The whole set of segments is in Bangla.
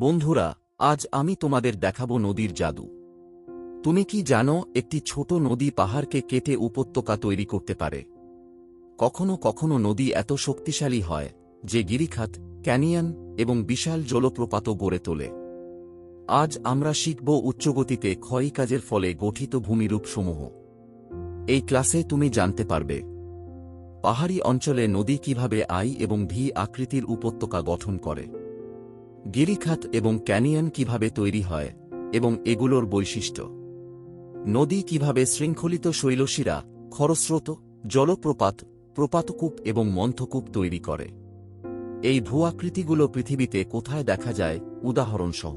বন্ধুরা, আজ আমি তোমাদের দেখাবো নদীর জাদু। তুমি কি জানো একটি ছোট নদী পাহাড়কে কেটে উপত্যকা তৈরি করতে পারে? কখনো কখনো নদী এত শক্তিশালী হয় যে গিরিখাত, ক্যানিয়ন এবং বিশাল জলপ্রপাতও গড়ে তোলে। আজ আমরা শিখব উচ্চগতিতে ক্ষয়ী কাজের ফলে গঠিত ভূমিরূপসমূহ। এই ক্লাসে তুমি জানতে পারবে পাহাড়ি অঞ্চলে নদী কিভাবে আই এবং ভি আকৃতির উপত্যকা গঠন করে, গিরিখাত এবং ক্যানিয়ন কিভাবে তৈরি হয় এবং এগুলোর বৈশিষ্ট্য, নদী কিভাবে শৃঙ্খলিত শৈলশিরা, খরস্রোত, জলপ্রপাত, প্রপাতকূপ এবং মন্থকূপ তৈরি করে। এই ভূ-আকৃতিগুলো পৃথিবীতে কোথায় দেখা যায়, উদাহরণসহ।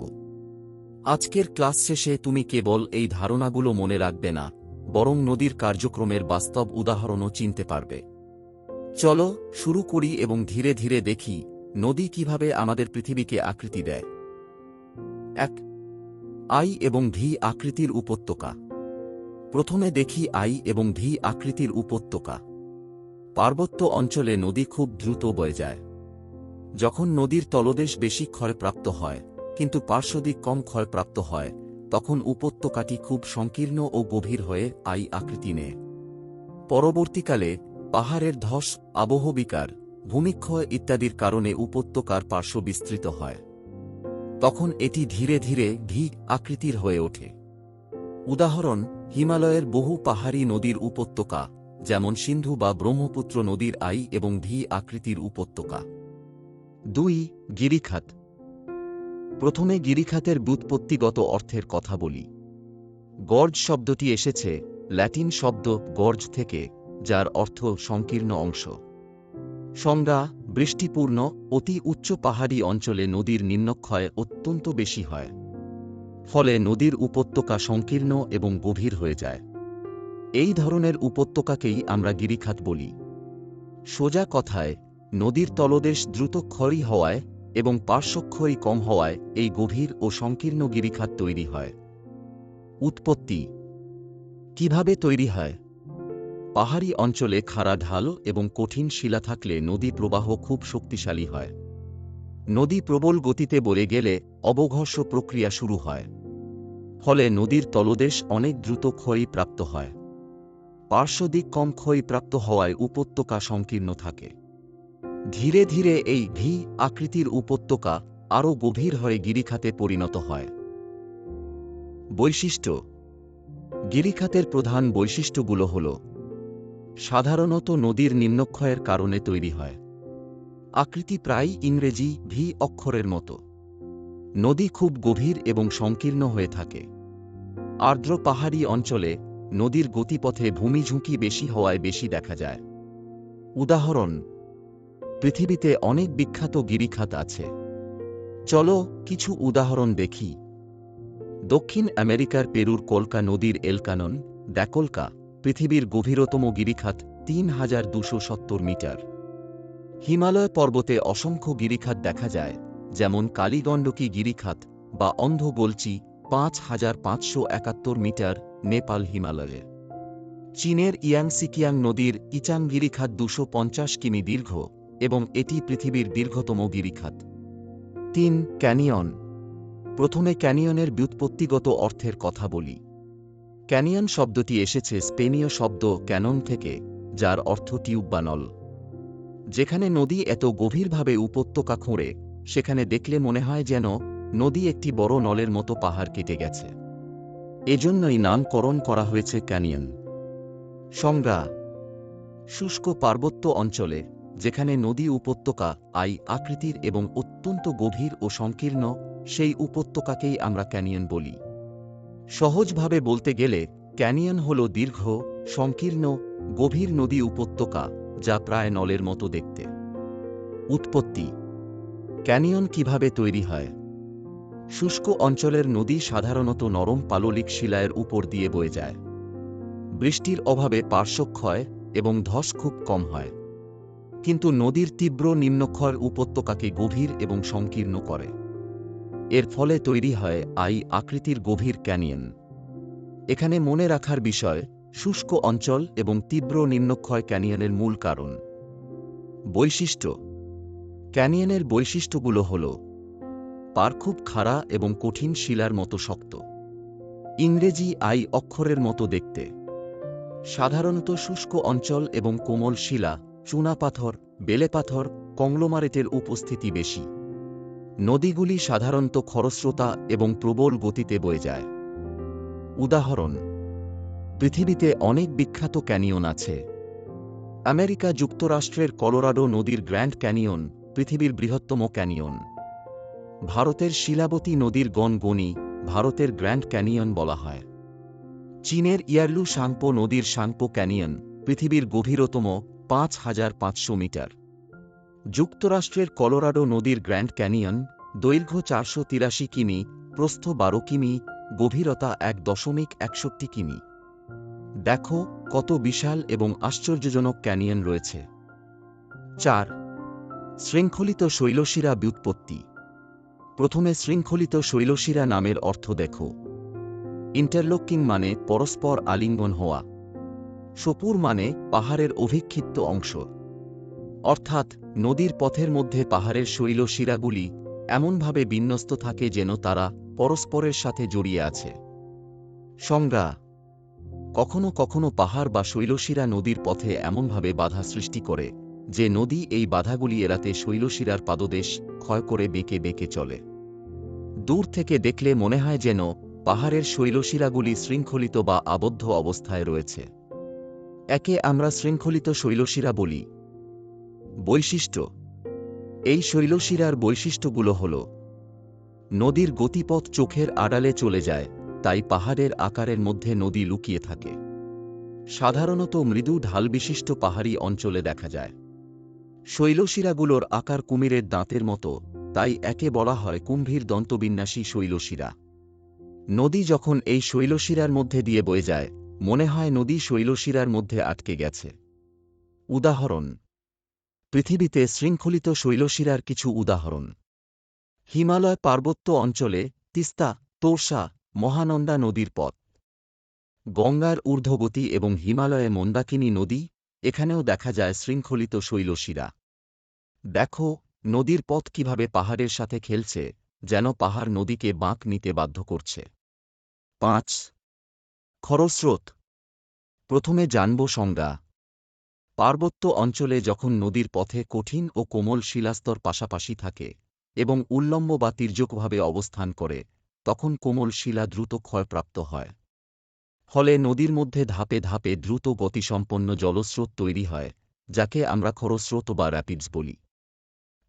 আজকের ক্লাস শেষে তুমি কেবল এই ধারণাগুলো মনে রাখবে না, বরং নদীর কার্যক্রমের বাস্তব উদাহরণও চিনতে পারবে। চলো শুরু করি এবং ধীরে ধীরে দেখি নদী কিভাবে আমাদের পৃথিবীকে আকৃতি দেয়। 1. আই এবং ভি আকৃতির উপত্যকা। প্রথমে দেখি আই এবং ভি আকৃতির উপত্যকা। পার্বত্য অঞ্চলে নদী খুব দ্রুত বয়ে যায়। যখন নদীর তলদেশ বেশি ক্ষয়প্রাপ্ত হয় কিন্তু পার্শ্বদিক কম ক্ষয়প্রাপ্ত হয়, তখন উপত্যকাটি খুব সংকীর্ণ ও গভীর হয়ে আই আকৃতি নেয়। পরবর্তীকালে পাহাড়ের ধস, আবহবিকার, ভূমিক্ষয় ইত্যাদির কারণে উপত্যকার পার্শ্ব বিস্তৃত হয়। তখন এটি ধীরে ধীরে ভি আকৃতির হয়ে ওঠে। উদাহরণ: হিমালয়ের বহু পাহাড়ি নদীর উপত্যকা, যেমন সিন্ধু বা ব্রহ্মপুত্র নদীর আই এবং ভি আকৃতির উপত্যকা। 2. গিরিখাত। প্রথমে গিরিখাতের ব্যুৎপত্তিগত অর্থের কথা বলি। গর্জ শব্দটি এসেছে ল্যাটিন শব্দ গর্জ থেকে, যার অর্থ সংকীর্ণ অংশ। সংজ্ঞা: বৃষ্টিপূর্ণ, অতি উচ্চ পাহাড়ি অঞ্চলে নদীর নিম্নক্ষয় অত্যন্ত বেশি হয়। ফলে নদীর উপত্যকা সংকীর্ণ এবং গভীর হয়ে যায়। এই ধরনের উপত্যকাকেই আমরা গিরিখাত বলি। সোজা কথায়, নদীর তলদেশ দ্রুত ক্ষয়ী হওয়ায় এবং পার্শ্বক্ষয় কম হওয়ায় এই গভীর ও সংকীর্ণ গিরিখাত তৈরি হয়। উৎপত্তি: কিভাবে তৈরি হয়? পাহাড়ি অঞ্চলে খাড়া ঢাল এবং কঠিন শিলা থাকলে নদী প্রবাহ খুব শক্তিশালী হয়। নদী প্রবল গতিতে বয়ে গেলে অবঘর্ষ প্রক্রিয়া শুরু হয়। ফলে নদীর তলদেশ অনেক দ্রুত ক্ষয়প্রাপ্ত হয়। পার্শ্বদিক কম ক্ষয়প্রাপ্ত হওয়ায় উপত্যকা সংকীর্ণ থাকে। ধীরে ধীরে এই ভি আকৃতির উপত্যকা আরও গভীর হয়ে গিরিখাতে পরিণত হয়। বৈশিষ্ট্য: গিরিখাতের প্রধান বৈশিষ্ট্যগুলো হল: সাধারণত নদীর নিম্নক্ষয়ের কারণে তৈরি হয়। আকৃতি প্রায় ইংরেজি ভি অক্ষরের মতো। নদী খুব গভীর এবং সংকীর্ণ হয়ে থাকে। আর্দ্র পাহাড়ি অঞ্চলে নদীর গতিপথে ভূমি ঝুঁকি বেশি হওয়ায় বেশি দেখা যায়। উদাহরণ: পৃথিবীতে অনেক বিখ্যাত গিরিখাত আছে। চলো কিছু উদাহরণ দেখি। দক্ষিণ আমেরিকার পেরুর কলকা নদীর এল কানন দ্যাকোলকা পৃথিবীর গভীরতম গিরিখাত, ৩,২৭০ মিটার। হিমালয় পর্বতে অসংখ্য গিরিখাত দেখা যায়, যেমন কালীগণ্ডকী গিরিখাত বা অন্ধ গোলচি, ৫,৫৭১ মিটার, নেপাল হিমালয়ে। চীনের ইয়াংসিকিয়াং নদীর ইচাং গিরিখাত ২৫০ কিমি দীর্ঘ এবং এটি পৃথিবীর দীর্ঘতম গিরিখাত। 3. ক্যানিয়ন। প্রথমে ক্যানিয়নের ব্যুৎপত্তিগত অর্থের কথা বলি। ক্যানিয়ন শব্দটি এসেছে স্পেনীয় শব্দ ক্যানন থেকে, যার অর্থ টিউব বা নল। যেখানে নদী এত গভীরভাবে উপত্যকা খোঁড়ে, সেখানে দেখলে মনে হয় যেন নদী একটি বড় নলের মতো পাহাড় কেটে গেছে। এজন্যই নামকরণ করা হয়েছে ক্যানিয়ন। সংজ্ঞা: শুষ্ক পার্বত্য অঞ্চলে যেখানে নদী উপত্যকা আই আকৃতির এবং অত্যন্ত গভীর ও সংকীর্ণ, সেই উপত্যকাকেই আমরা ক্যানিয়ন বলি। সহজভাবে বলতে গেলে ক্যানিয়ন হল দীর্ঘ, সংকীর্ণ, গভীর নদী উপত্যকা, যা প্রায় নলের মতো দেখতে। উৎপত্তি: ক্যানিয়ন কিভাবে তৈরি হয়? শুষ্ক অঞ্চলের নদী সাধারণত নরম পাললিক শিলায়ের উপর দিয়ে বয়ে যায়। বৃষ্টির অভাবে পার্শ্বক্ষয় এবং ধস খুব কম হয়। কিন্তু নদীর তীব্র নিম্নক্ষয় উপত্যকাকে গভীর এবং সংকীর্ণ করে। এর ফলে তৈরি হয় আই আকৃতির গভীর ক্যানিয়ন। এখানে মনে রাখার বিষয়, শুষ্ক অঞ্চল এবং তীব্র নিম্নক্ষয় ক্যানিয়নের মূল কারণ। বৈশিষ্ট্য: ক্যানিয়নের বৈশিষ্ট্যগুলো হল: পার খুব খাড়া এবং কঠিন শিলার মতো শক্ত। ইংরেজি আই অক্ষরের মতো দেখতে। সাধারণত শুষ্ক অঞ্চল এবং কোমল শিলা, চুনাপাথর, বেলেপাথর, কংলোমারেটের উপস্থিতি বেশি। নদীগুলি সাধারণত খরস্রোতা এবং প্রবল গতিতে বয়ে যায়। উদাহরণ: পৃথিবীতে অনেক বিখ্যাত ক্যানিয়ন আছে। আমেরিকা যুক্তরাষ্ট্রের কলোরাডো নদীর গ্র্যান্ড ক্যানিয়ন পৃথিবীর বৃহত্তম ক্যানিয়ন। ভারতের শিলাবতী নদীর গনগনি ভারতের গ্র্যান্ড ক্যানিয়ন বলা হয়। চীনের ইয়ারলু সাংপো নদীর সাংপো ক্যানিয়ন পৃথিবীর গভীরতম ৫,৫০০ মিটার। যুক্তরাষ্ট্রের কলোরাডো নদীর গ্র্যান্ড ক্যানিয়ন দৈর্ঘ্য ৪৮৩ কিমি, প্রস্থ ১২ কিমি, গভীরতা ১.৬১ কিমি। দেখো কত বিশাল এবং আশ্চর্যজনক ক্যানিয়ন রয়েছে। ৪. শৃঙ্খলিত শৈলশিরা ব্যুৎপত্তি। প্রথমে শৃঙ্খলিত শৈলশিরা নামের অর্থ দেখো। ইন্টারলকিং মানে পরস্পর আলিঙ্গন হওয়া। সপুর মানে পাহাড়ের অভিক্ষিপ্ত অংশ, অর্থাৎ নদীর পথের মধ্যে পাহাড়ের শৈলশিরাগুলি এমনভাবে বিন্যস্ত থাকে যেন তারা পরস্পরের সাথে জড়িয়ে আছে। সংজ্ঞা: কখনো কখনো পাহাড় বা শৈলশিরা নদীর পথে এমনভাবে বাধা সৃষ্টি করে যে নদী এই বাধাগুলি এড়াতে শৈলশিরার পাদদেশ ক্ষয় করে বেঁকে বেঁকে চলে। দূর থেকে দেখলে মনে হয় যেন পাহাড়ের শৈলশিরাগুলি শৃঙ্খলিত বা আবদ্ধ অবস্থায় রয়েছে। একে আমরা শৃঙ্খলিত শৈলশিরা বলি। বৈশিষ্ট্য: এই শৈলশিরার বৈশিষ্ট্যগুলো হল: নদীর গতিপথ চোখের আড়ালে চলে যায়, তাই পাহাড়ের আকারের মধ্যে নদী লুকিয়ে থাকে। সাধারণত মৃদু ঢালবিশিষ্ট পাহাড়ি অঞ্চলে দেখা যায়। শৈলশিরাগুলোর আকার কুমিরের দাঁতের মতো, তাই একে বলা হয় কুম্ভীর দন্তবিন্যাসী শৈলশিরা। নদী যখন এই শৈলশিরার মধ্যে দিয়ে বয়ে যায়, মনে হয় নদী শৈলশিরার মধ্যে আটকে গেছে। উদাহরণ: পৃথিবীতে শৃঙ্খলিত শৈলশিরার কিছু উদাহরণ: হিমালয় পার্বত্য অঞ্চলে তিস্তা, তোর্ষা, মহানন্দা নদীর পথ। গঙ্গার ঊর্ধ্বগতি এবং হিমালয়ে মন্দাকিনী নদী, এখানেও দেখা যায় শৃঙ্খলিত শৈলশিরা। দেখো নদীর পথ কিভাবে পাহাড়ের সাথে খেলছে, যেন পাহাড় নদীকে বাঁক নিতে বাধ্য করছে। ৫. খরস্রোত। প্রথমে জানব সংজ্ঞা। পার্বত্য অঞ্চলে যখন নদীর পথে কঠিন ও কোমল শিলাস্তর পাশাপাশি থাকে এবং উল্লম্ব বা তির্যকভাবে অবস্থান করে, তখন কোমল শিলা দ্রুত ক্ষয়প্রাপ্ত হয়। ফলে নদীর মধ্যে ধাপে ধাপে দ্রুত গতিসম্পন্ন জলস্রোত তৈরি হয়, যাকে আমরা খরস্রোত বা র্যাপিডস বলি।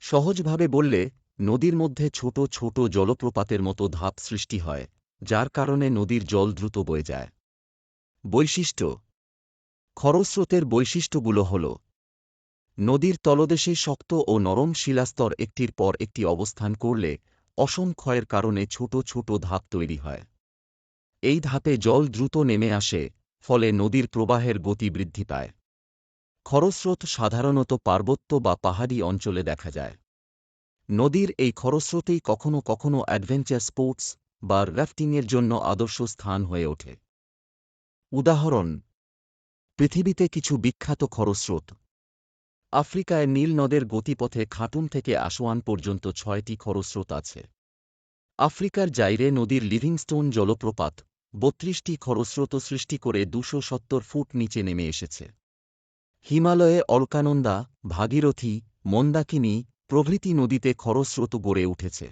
সহজভাবে বললে, নদীর মধ্যে ছোট ছোট জলপ্রপাতের মতো ধাপ সৃষ্টি হয়, যার কারণে নদীর জল দ্রুত বয়ে যায়। বৈশিষ্ট্য: খরস্রোতের বৈশিষ্ট্যগুলো হল: নদীর তলদেশে শক্ত ও নরম শিলাস্তর একটির পর একটি অবস্থান করলে অসম ক্ষয়ের কারণে ছোট ছোট ধাপ তৈরি হয়। এই ধাপে জল দ্রুত নেমে আসে, ফলে নদীর প্রবাহের গতি বৃদ্ধি পায়। খরস্রোত সাধারণত পার্বত্য বা পাহাড়ি অঞ্চলে দেখা যায়। নদীর এই খরস্রোতেই কখনো কখনো অ্যাডভেঞ্চার স্পোর্টস বা রাফটিংয়ের জন্য আদর্শ স্থান হয়ে ওঠে। উদাহরণ: পৃথিবীতে কিছু বিখ্যাত খরস্রোত। আফ্রিকায় নীল নদের গতিপথে খার্টুম থেকে আসোয়ান পর্যন্ত ৬টি খরস্রোত আছে। আফ্রিকার জাইরে নদীর লিভিংস্টোন জলপ্রপাত ৩২টি খরস্রোত সৃষ্টি করে ২৭০ ফুট নিচে নেমে এসেছে। হিমালয়ে অলকানন্দা, ভাগীরথী, মন্দাকিনী প্রভৃতি নদীতে খরস্রোত গড়ে উঠেছে।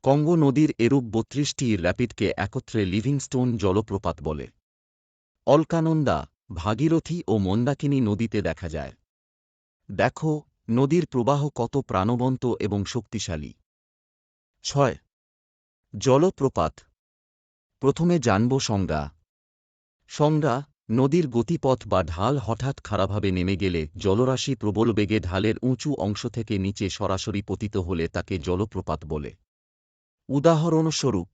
কঙ্গো নদীর এরূপ ৩২টি র্যাপিডকে একত্রে লিভিংস্টোন জলপ্রপাত বলে। অলকানন্দা, ভাগীরথী ও মন্দাকিনী নদীতে দেখা যায়। দেখো নদীর প্রবাহ কত প্রাণবন্ত এবং শক্তিশালী। ৬. জলপ্রপাত। প্রথমে জানব সংজ্ঞা। সংজ্ঞা: নদীর গতিপথ বা ঢাল হঠাৎ খাড়াভাবে নেমে গেলে জলরাশি প্রবল বেগে ঢালের উঁচু অংশ থেকে নিচে সরাসরি পতিত হলে তাকে জলপ্রপাত বলে। উদাহরণস্বরূপ: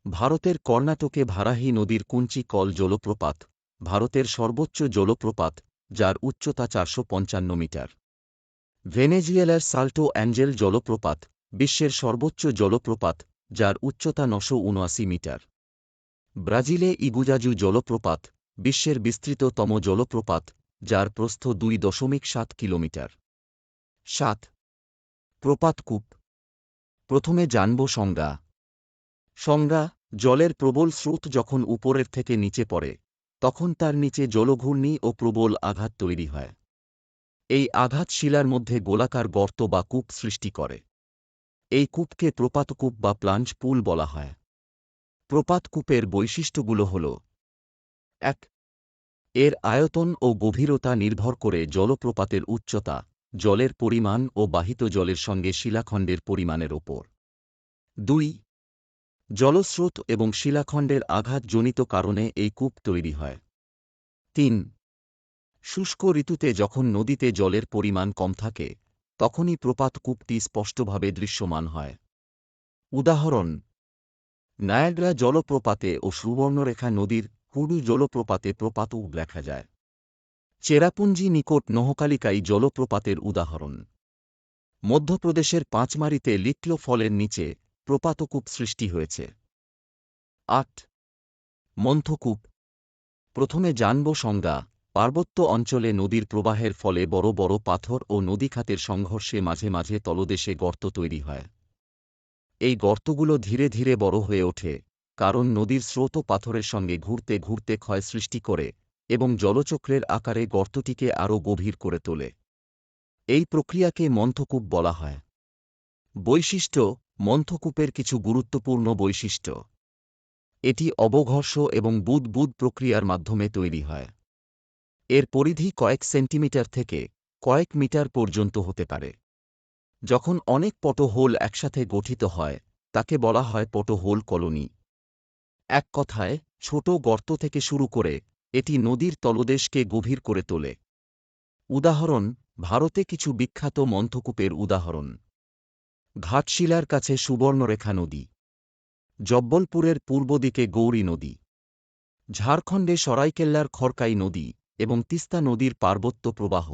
ভারতের কর্ণাটকে ভারাহি নদীর কুঞ্চি কল জলপ্রপাত ভারতের সর্বোচ্চ জলপ্রপাত, যার উচ্চতা ৪৫৫ মিটার। ভেনেজুয়েলার সাল্টো অ্যাঞ্জেল জলপ্রপাত বিশ্বের সর্বোচ্চ জলপ্রপাত, যার উচ্চতা ৯৭৯ মিটার। ব্রাজিলে ইগুজাজু জলপ্রপাত বিশ্বের বিস্তৃততম জলপ্রপাত, যার প্রস্থ ২.৭ কিলোমিটার। ৭. প্রপাতকূপ। প্রথমে জানব সংজ্ঞা। সংজ্ঞা: জলের প্রবল স্রোত যখন উপরের থেকে নিচে পড়ে, তখন তার নিচে জলঘূর্ণি ও প্রবল আঘাত তৈরি হয়। এই আঘাত শিলার মধ্যে গোলাকার গর্ত বা কূপ সৃষ্টি করে। এই কূপকে প্রপাতকূপ বা প্লাঞ্জ পুল বলা হয়। প্রপাতকূপের বৈশিষ্ট্যগুলো হল: ১. এর আয়তন ও গভীরতা নির্ভর করে জলপ্রপাতের উচ্চতা, জলের পরিমাণ ও বাহিত জলের সঙ্গে শিলাখণ্ডের পরিমাণের ওপর। ২. জলস্রোত এবং শিলাখণ্ডের আঘাতজনিত কারণে এই কূপ তৈরি হয়। ৩. শুষ্ক ঋতুতে যখন নদীতে জলের পরিমাণ কম থাকে, তখনই প্রপাতকূপটি স্পষ্টভাবে দৃশ্যমান হয়। উদাহরণ: নায়াগ্রা জলপ্রপাতে ও সুবর্ণরেখা নদীর হুডু জলপ্রপাতে প্রপাতকূপ দেখা যায়। চেরাপুঞ্জি নিকট নহকালিকাই জলপ্রপাতের উদাহরণ। মধ্যপ্রদেশের পাঁচমারিতে লিটলো ফলের নিচে প্রপাতকূপ সৃষ্টি হয়েছে। ৮. মন্থকূপ। প্রথমে জানব সংজ্ঞা। পার্বত্য অঞ্চলে নদীর প্রবাহের ফলে বড় বড় পাথর ও নদীখাতের সংঘর্ষে মাঝে মাঝে তলদেশে গর্ত তৈরি হয়। এই গর্তগুলো ধীরে ধীরে বড় হয়ে ওঠে, কারণ নদীর স্রোত পাথরের সঙ্গে ঘুরতে ঘুরতে ক্ষয় সৃষ্টি করে এবং জলচক্রের আকারে গর্তটিকে আরও গভীর করে তোলে। এই প্রক্রিয়াকে মন্থকূপ বলা হয়। বৈশিষ্ট্য: মন্থকূপের কিছু গুরুত্বপূর্ণ বৈশিষ্ট্য। এটি অবঘর্ষ এবং বুদবুদ প্রক্রিয়ার মাধ্যমে তৈরি হয়। এর পরিধি কয়েক সেন্টিমিটার থেকে কয়েক মিটার পর্যন্ত হতে পারে। যখন অনেক পটহোল একসাথে গঠিত হয়, তাকে বলা হয় পটহোল কলোনি। এক কথায়, ছোট গর্ত থেকে শুরু করে এটি নদীর তলদেশকে গভীর করে তোলে। উদাহরণ: ভারতে কিছু বিখ্যাত মন্থকূপের উদাহরণ: ঘাটশিলার কাছে সুবর্ণরেখা নদী, জব্বলপুরের পূর্ব দিকে গৌরী নদী, ঝাড়খণ্ডে সরাইকেল্লার খড়কাই নদী এবং তিস্তা নদীর পার্বত্য প্রবাহ।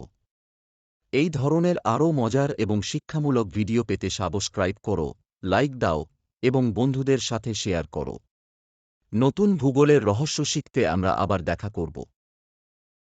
এই ধরনের আরও মজার এবং শিক্ষামূলক ভিডিও পেতে সাবস্ক্রাইব করো, লাইক দাও এবং বন্ধুদের সাথে শেয়ার করো। নতুন ভূগোলের রহস্য শিখতে আমরা আবার দেখা করব।